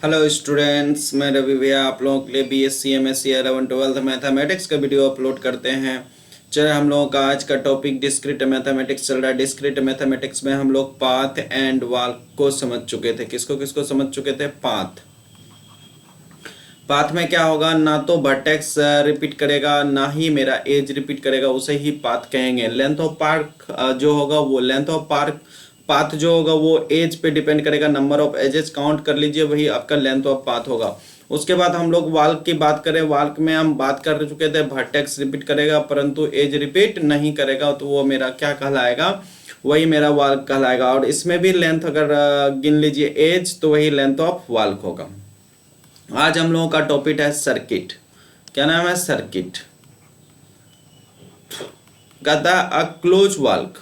Hello students, मैं रवि भैया आप लोगों के लिए बीएससी एमएससी 11th-12th मैथमेटिक्स का वीडियो अपलोड करते हैं। चलिए, हम लोगों का आज का टॉपिक डिस्क्रीट मैथमेटिक्स चल रहा है। डिस्क्रीट मैथमेटिक्स में हम लोग पाथ एंड वाल्क को समझ चुके थे। किसको किसको समझ चुके थे? पाथ में क्या होगा, ना तो वर्टेक्स रिपीट करेगा ना ही मेरा एज रिपीट करेगा, उसे ही पाथ कहेंगे। लेंथ ऑफ पार्क जो होगा वो लेंथ ऑफ पार्क पाथ जो होगा वो एज पे डिपेंड करेगा। नंबर ऑफ एजेस काउंट कर लीजिए, वही आपका लेंथ ऑफ पाथ होगा। उसके बाद हम लोग वाल्क की बात करें। वाल्क में हम बात कर चुके थे, वर्टेक्स रिपीट करेगा परंतु एज रिपीट नहीं करेगा, तो वो मेरा क्या कहलाएगा? वही मेरा वाल्क कहलाएगा। और इसमें भी लेंथ अगर गिन लीजिए एज, तो वही लेंथ ऑफ वाल्क होगा। आज हम लोगों का टॉपिक है सर्किट। क्या नाम है? सर्किट। कहता है अ क्लोज वाल्क,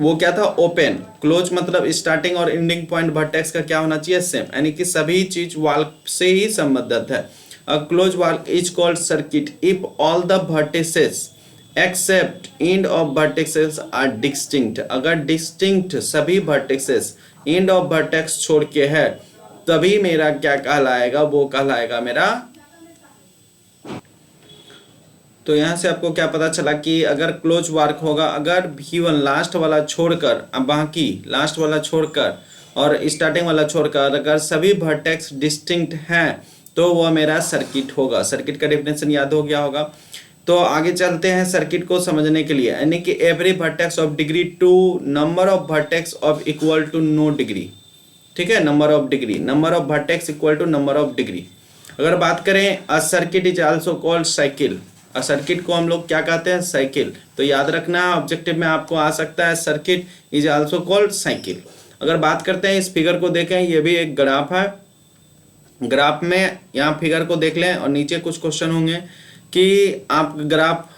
वो क्या था? ओपन। क्लोज मतलब स्टार्टिंग और एंडिंग पॉइंट वर्टेक्स का क्या होना चाहिए? सेम, यानी कि सभी चीज वाल्क से ही संबंधित है। A close walk is called circuit if all the vertices except end of vertices are distinct. अगर डिस्टिंक्ट सभी वर्टिसेस एंड ऑफ वर्टेक्स छोड़ के है, तभी मेरा क्या कहलाएगा? वो कहलाएगा मेरा। तो यहां से आपको क्या पता चला कि अगर क्लोज वार्क होगा, अगर V1 लास्ट वाला छोड़कर, अब बाकी लास्ट वाला छोड़कर और स्टार्टिंग वाला छोड़कर अगर सभी वर्टेक्स डिस्टिंक्ट हैं, तो वह मेरा सर्किट होगा। सर्किट का डेफिनेशन याद हो गया होगा। तो आगे चलते हैं सर्किट को समझने के लिए। यानी कि every vertex of degree two number of vertex of equal to no degree. ठीक है, number of degree, number of vertex equal to number of degree. अगर बात करें a circuit is also called cycle. A circuit को हम लोग क्या कहते हैं? साइकिल। तो याद रखना, ऑब्जेक्टिव में आपको आ सकता है circuit is also called cycle. अगर बात करते हैं इस फिगर को देखें, ये भी एक ग्राफ है। ग्राफ में यहाँ फिगर को देख लें और नीचे कुछ क्वेश्चन होंगे कि आप ग्राफ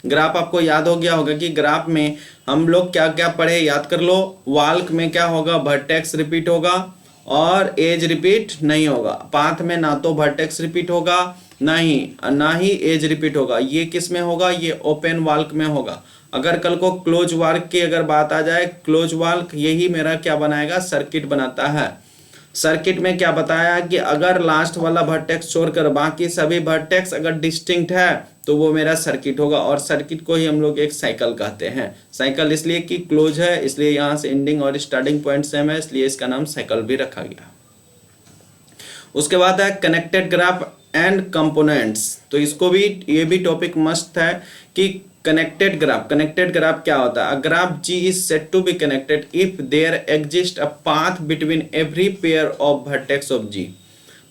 ग्राफ आपको याद हो गया होगा कि ग्राफ में हम लोग क्या क्या पढ़े, याद कर लो। वाल्क में क्या होगा? वर्टेक्स रिपीट होगा और एज रिपीट नहीं होगा। पाथ में ना तो वर्टेक्स रिपीट होगा ना ही एज रिपीट होगा। ये किस में होगा? ये ओपन वाल्क में होगा। अगर कल को क्लोज वाल्क की अगर बात आ जाए, क्लोज वाल्क यही मेरा क्या बनाएगा? सर्किट बनाता है। सर्किट में क्या बताया कि अगर लास्ट वाला वर्टेक्स छोड़कर बाकी सभी वर्टेक्स अगर डिस्टिंक्ट है, तो वो मेरा सर्किट होगा। और सर्किट को ही हम लोग एक साइकिल कहते हैं। साइकिल इसलिए कि क्लोज है, इसलिए यहाँ से एंडिंग और स्टार्टिंग पॉइंट सेम है, इसलिए इसका नाम साइकिल भी रखा गया। उसके बाद है कनेक्टेड ग्राफ एंड कंपोनेंट्स। तो इसको भी, ये भी टॉपिक मस्त है कि कनेक्टेड ग्राफ क्या होता है? A graph G is said to be connected if there exists a path between every pair of vertex of G।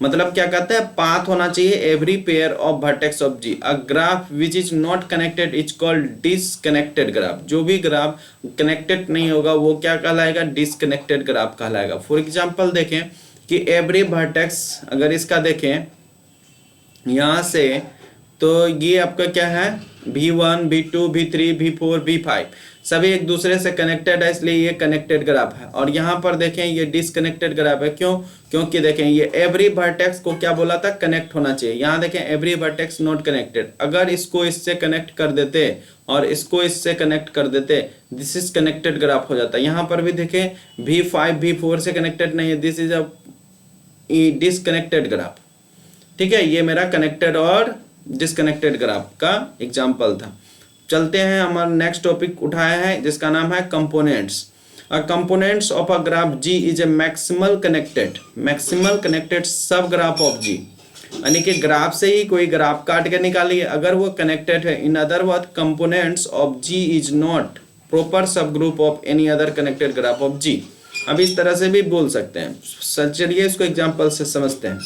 मतलब क्या कहता है? पाथ होना चाहिए every pair of vertex of G। A graph which is not connected is called disconnected graph. जो भी graph connected नहीं होगा वो क्या कहलाएगा? डिसकनेक्टेड ग्राफ कहलाएगा। फॉर एग्जांपल देखें कि एवरी वर्टेक्स, अगर इसका देखें यहाँ से, तो ये आपका क्या है? V1 V2 V3 V4 V5 सभी एक दूसरे से कनेक्टेड है, इसलिए ये कनेक्टेड ग्राफ है। और यहाँ पर देखें ये डिसकनेक्टेड ग्राफ है। क्यों? क्योंकि देखें ये एवरी वर्टेक्स को क्या बोला था? कनेक्ट होना चाहिए। यहाँ देखें एवरी वर्टेक्स नॉट कनेक्टेड। अगर इसको इससे कनेक्ट कर देते और इसको इससे कनेक्ट कर देते, दिस इज कनेक्टेड ग्राफ हो जाता है। यहाँ पर भी देखें V5 V4 से कनेक्टेड नहीं है, this is a disconnected graph. ठीक है, ये मेरा कनेक्टेड और डिसकनेक्टेड ग्राफ का एग्जाम्पल था। चलते हैं, हमारा नेक्स्ट टॉपिक उठाया है जिसका नाम है components. Components of a graph G is a maximal connected सब ग्राफ ऑफ G। यानी कि ग्राफ से ही कोई ग्राफ काट के निकालिए, अगर वो कनेक्टेड है। In other word, components of G is not proper sub group of any other connected graph of G। अब इस तरह से भी बोल सकते हैं। चलिए इसको एग्जाम्पल से समझते हैं।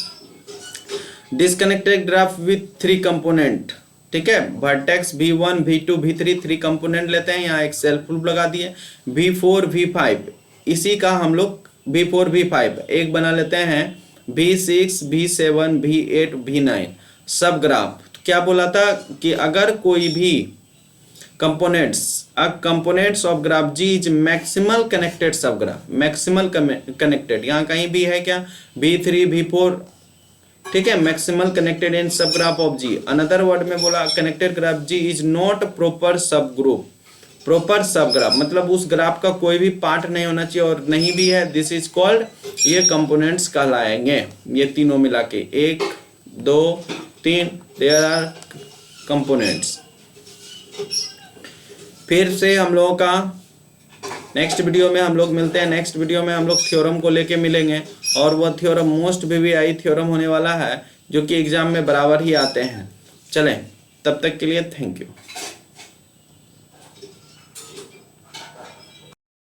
Disconnected graph with 3 component. ठीक है, vertex V1 V2 V3 3 component लेते हैं। यहाँ एक सेल्फ प्रूफ लगा दिए। V4 V5 इसी का हम लोग V4 V5 एक बना लेते हैं। V6 V7 V8 V9 सब ग्राफ। तो क्या बोला था कि अगर कोई भी components of graph G is maximal connected सब ग्राफ। मैक्सिमल कनेक्टेड यहाँ कहीं भी है क्या? V3 V4। ठीक है, मैक्सिमल कनेक्टेड इन सब graph of G। Another word में बोला connected graph G is not proper sub group. Proper सब ग्राफ, मतलब उस ग्राफ का कोई भी पार्ट नहीं होना चाहिए, और नहीं भी है, दिस इज कॉल्ड, ये कंपोनेंट्स कहलाएंगे। ये तीनों मिला के 1 2 3 देयर आर कंपोनेंट्स। फिर से हम लोगों का नेक्स्ट वीडियो में हम लोग मिलते हैं। नेक्स्ट वीडियो में हम लोग थ्योरम को लेके मिलेंगे, और वह थ्योरम मोस्ट VVI थ्योरम होने वाला है, जो कि एग्जाम में बराबर ही आते हैं। चलें, तब तक के लिए थैंक यू।